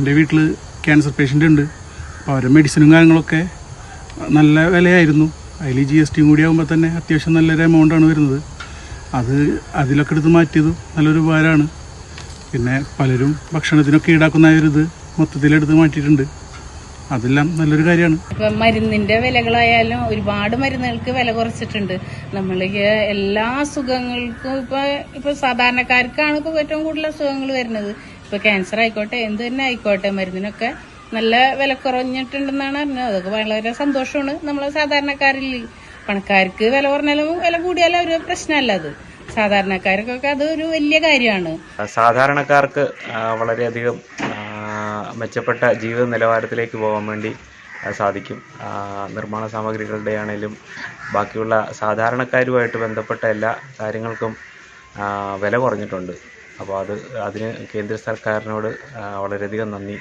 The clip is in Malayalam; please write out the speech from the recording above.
എൻ്റെ വീട്ടിൽ ക്യാൻസർ പേഷ്യൻ്റ് ഉണ്ട്. അപ്പോൾ അവരുടെ മെഡിസിനും കാര്യങ്ങളൊക്കെ നല്ല വിലയായിരുന്നു. അതിൽ GST കൂടി ആകുമ്പോൾ തന്നെ അത്യാവശ്യം നല്ലൊരു എമൗണ്ടാണ് വരുന്നത്. അതിലൊക്കെ എടുത്ത് മാറ്റിയത് നല്ലൊരു ഉപകാരമാണ്. പിന്നെ പലരും ഭക്ഷണത്തിനൊക്കെ ഈടാക്കുന്നവരിത് മൊത്തത്തിലെടുത്ത് മാറ്റിയിട്ടുണ്ട്. അതെല്ലാം നല്ലൊരു കാര്യമാണ്. ഇപ്പം മരുന്നിൻ്റെ വിലകളായാലും ഒരുപാട് മരുന്നുകൾക്ക് വില കുറച്ചിട്ടുണ്ട്. നമ്മൾ എല്ലാ അസുഖങ്ങൾക്കും ഇപ്പോൾ സാധാരണക്കാർക്കാണ് ഇപ്പോൾ ഏറ്റവും കൂടുതൽ അസുഖങ്ങൾ വരുന്നത്. ഇപ്പോൾ ക്യാൻസർ ആയിക്കോട്ടെ എന്ത് തന്നെ ആയിക്കോട്ടെ മരുന്നിനൊക്കെ നല്ല വില കുറഞ്ഞിട്ടുണ്ടെന്നാണ് അറിഞ്ഞത്. അതൊക്കെ വളരെ സന്തോഷമാണ്. നമ്മൾ സാധാരണക്കാരിൽ പണക്കാർക്ക് വില കുറഞ്ഞാലും വില കൂടിയാലും ഒരു പ്രശ്നമല്ല. അത് സാധാരണക്കാർക്കൊക്കെ അത് ഒരു വലിയ കാര്യമാണ്. സാധാരണക്കാർക്ക് വളരെയധികം മെച്ചപ്പെട്ട ജീവിത നിലവാരത്തിലേക്ക് പോകാൻ വേണ്ടി സാധിക്കും. നിർമ്മാണ സാമഗ്രികളുടെ ആണെങ്കിലും ബാക്കിയുള്ള സാധാരണക്കാരുമായിട്ട് ബന്ധപ്പെട്ട എല്ലാ കാര്യങ്ങൾക്കും വില കുറഞ്ഞിട്ടുണ്ട്. അപ്പോൾ അതിന് കേന്ദ്ര സർക്കാരിനോട് വളരെയധികം നന്ദി